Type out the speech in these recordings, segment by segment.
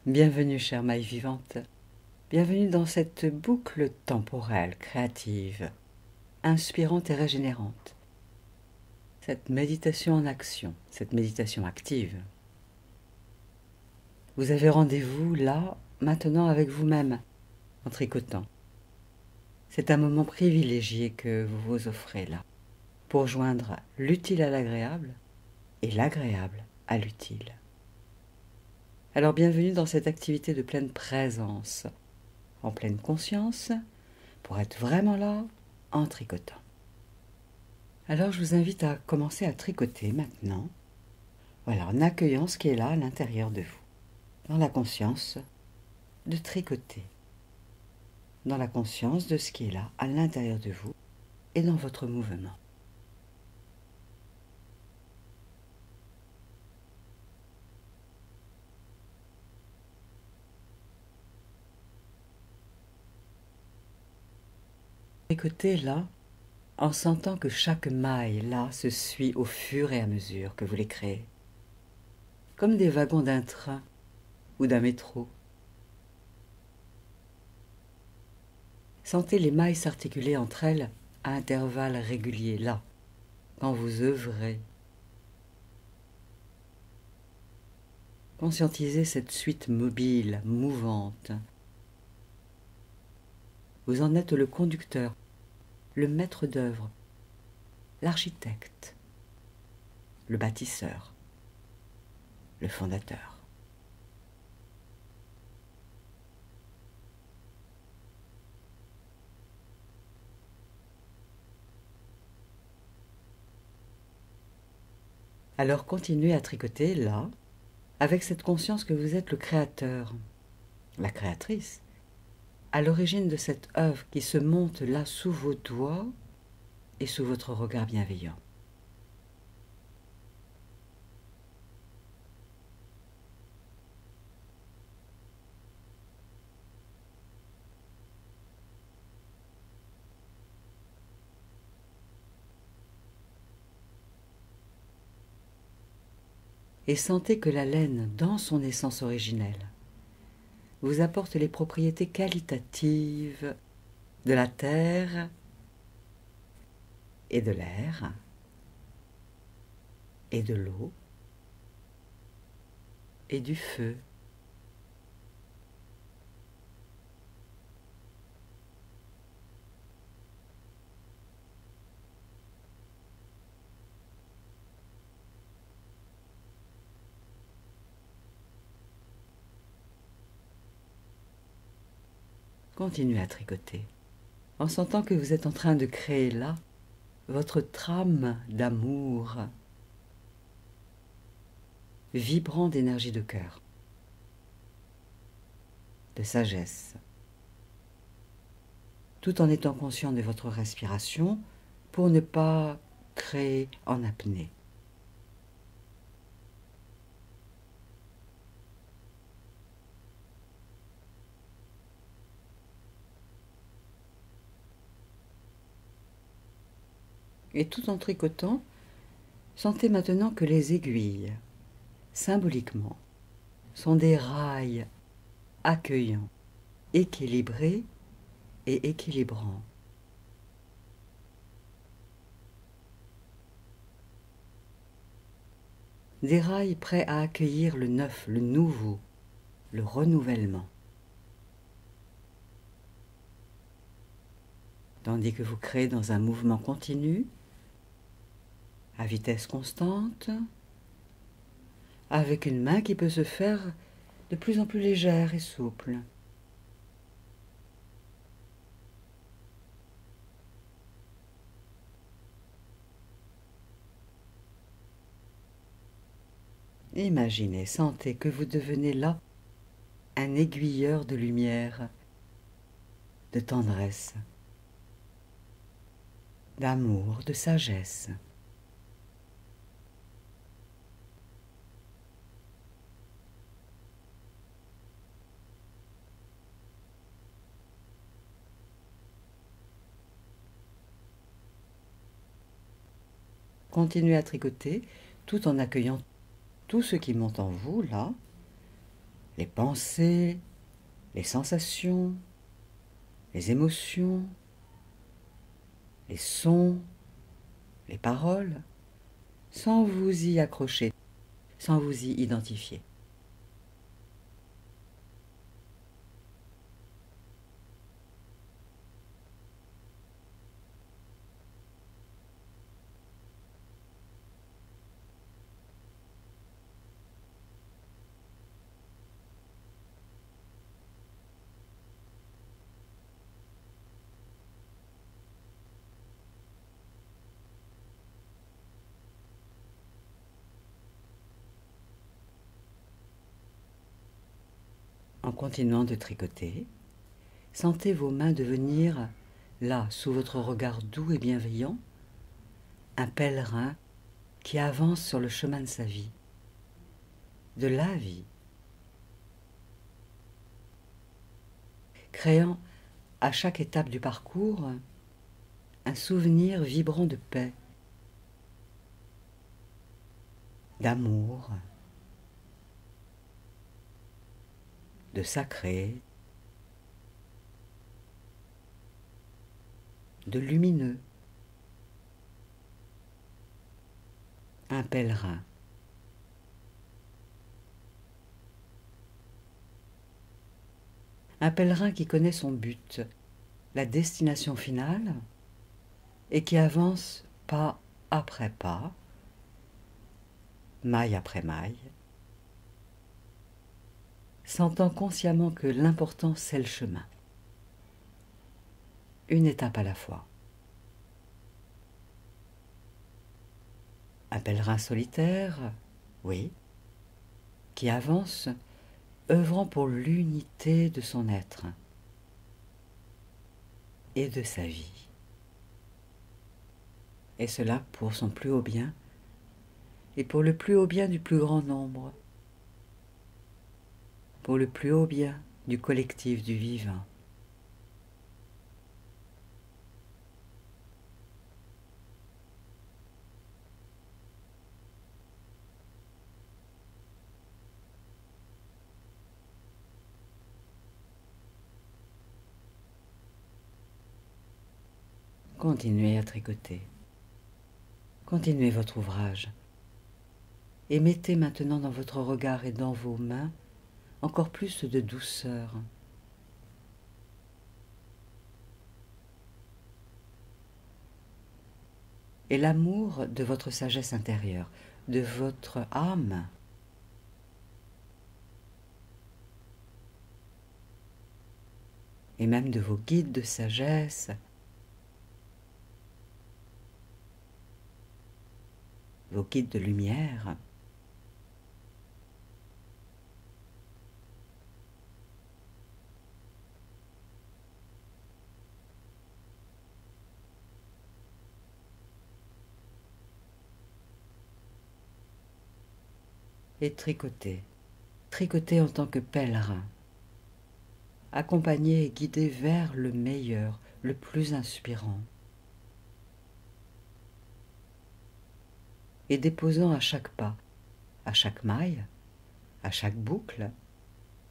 Bienvenue, chère maille vivante. Bienvenue dans cette boucle temporelle, créative, inspirante et régénérante. Cette méditation en action, cette méditation active. Vous avez rendez-vous là, maintenant avec vous-même, en tricotant. C'est un moment privilégié que vous vous offrez là, pour joindre l'utile à l'agréable et l'agréable à l'utile. Alors bienvenue dans cette activité de pleine présence, en pleine conscience, pour être vraiment là en tricotant. Alors je vous invite à commencer à tricoter maintenant, voilà, en accueillant ce qui est là à l'intérieur de vous, dans la conscience de tricoter, dans la conscience de ce qui est là à l'intérieur de vous et dans votre mouvement. Tricotez là, en sentant que chaque maille là se suit au fur et à mesure que vous les créez, comme des wagons d'un train ou d'un métro. Sentez les mailles s'articuler entre elles à intervalles réguliers là, quand vous œuvrez. Conscientisez cette suite mobile, mouvante. Vous en êtes le conducteur, le maître d'œuvre, l'architecte, le bâtisseur, le fondateur. Alors continuez à tricoter là, avec cette conscience que vous êtes le créateur, la créatrice, à l'origine de cette œuvre qui se monte là sous vos doigts et sous votre regard bienveillant. Et sentez que la laine, dans son essence originelle, vous apporte les propriétés qualitatives de la terre et de l'air et de l'eau et du feu. Continuez à tricoter, en sentant que vous êtes en train de créer là votre trame d'amour, vibrant d'énergie de cœur, de sagesse, tout en étant conscient de votre respiration pour ne pas créer en apnée. Et tout en tricotant, sentez maintenant que les aiguilles, symboliquement, sont des rails accueillants, équilibrés et équilibrants. Des rails prêts à accueillir le neuf, le nouveau, le renouvellement. Tandis que vous créez dans un mouvement continu, à vitesse constante, avec une main qui peut se faire de plus en plus légère et souple. Imaginez, sentez que vous devenez là un aiguilleur de lumière, de tendresse, d'amour, de sagesse. Continuez à tricoter tout en accueillant tout ce qui monte en vous, là, les pensées, les sensations, les émotions, les sons, les paroles, sans vous y accrocher, sans vous y identifier. En continuant de tricoter, sentez vos mains devenir, là, sous votre regard doux et bienveillant, un pèlerin qui avance sur le chemin de sa vie, de la vie, créant à chaque étape du parcours un souvenir vibrant de paix, d'amour, de sacré, de lumineux, un pèlerin. Un pèlerin qui connaît son but, la destination finale, et qui avance pas après pas, maille après maille, sentant consciemment que l'important c'est le chemin, une étape à la fois. Un pèlerin solitaire, oui, qui avance, œuvrant pour l'unité de son être et de sa vie. Et cela pour son plus haut bien et pour le plus haut bien du plus grand nombre, pour le plus haut bien du collectif du vivant. Continuez à tricoter. Continuez votre ouvrage. Et mettez maintenant dans votre regard et dans vos mains encore plus de douceur. Et l'amour de votre sagesse intérieure, de votre âme, et même de vos guides de sagesse, vos guides de lumière. Et tricotez, tricotez en tant que pèlerin, accompagné et guidé vers le meilleur, le plus inspirant, et déposant à chaque pas, à chaque maille, à chaque boucle,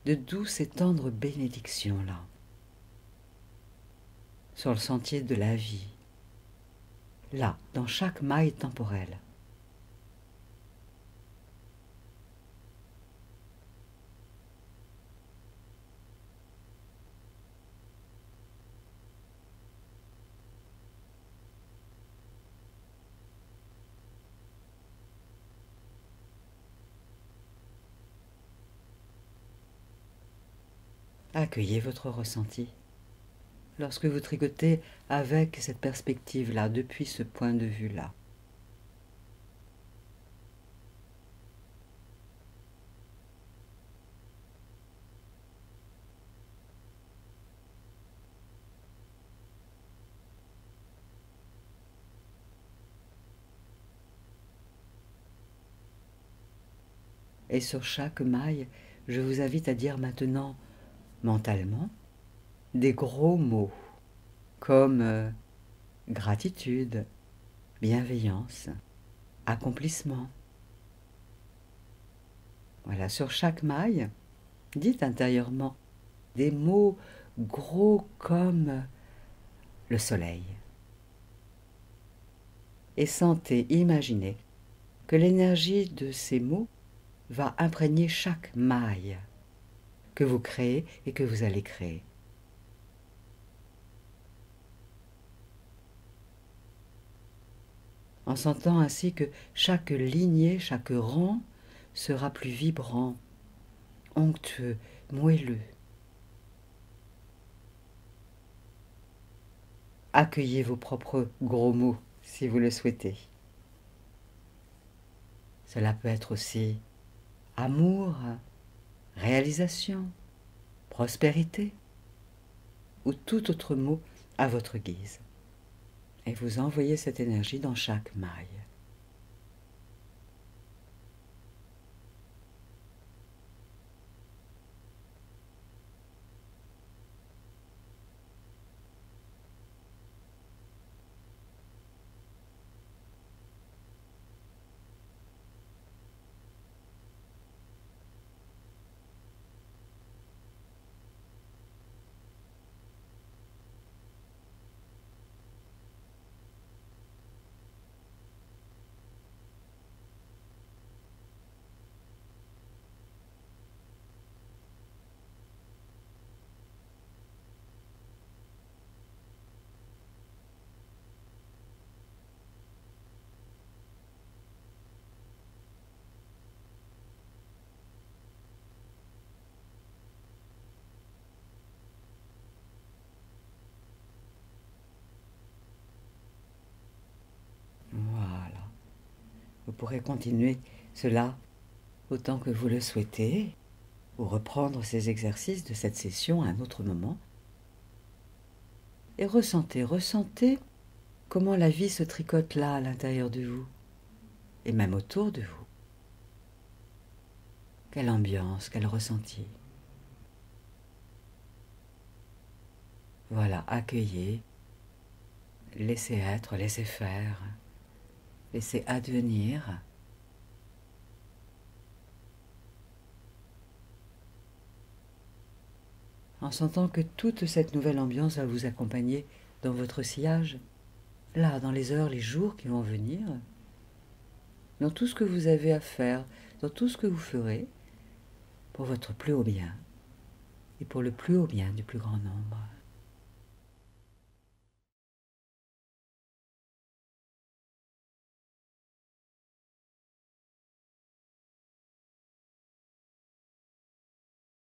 de douces et tendres bénédictions là, sur le sentier de la vie, là, dans chaque maille temporelle. Accueillez votre ressenti lorsque vous tricotez avec cette perspective-là, depuis ce point de vue-là. Et sur chaque maille, je vous invite à dire maintenant, mentalement, des gros mots, comme gratitude, bienveillance, accomplissement. Voilà, sur chaque maille, Dites intérieurement des mots gros comme le soleil. Et sentez, imaginez que l'énergie de ces mots va imprégner chaque maille que vous créez et que vous allez créer. En sentant ainsi que chaque lignée, chaque rang sera plus vibrant, onctueux, moelleux. Accueillez vos propres gros mots si vous le souhaitez. Cela peut être aussi amour, réalisation, prospérité ou tout autre mot à votre guise. Et vous envoyez cette énergie dans chaque maille. Voilà. Vous pourrez continuer cela autant que vous le souhaitez, ou reprendre ces exercices de cette session à un autre moment. Et ressentez comment la vie se tricote là, à l'intérieur de vous, et même autour de vous. Quelle ambiance, quel ressenti. Voilà, accueillez, laissez être, laissez faire, laissez advenir. En sentant que toute cette nouvelle ambiance va vous accompagner dans votre sillage, là, dans les heures, les jours qui vont venir, dans tout ce que vous avez à faire, dans tout ce que vous ferez, pour votre plus haut bien, et pour le plus haut bien du plus grand nombre.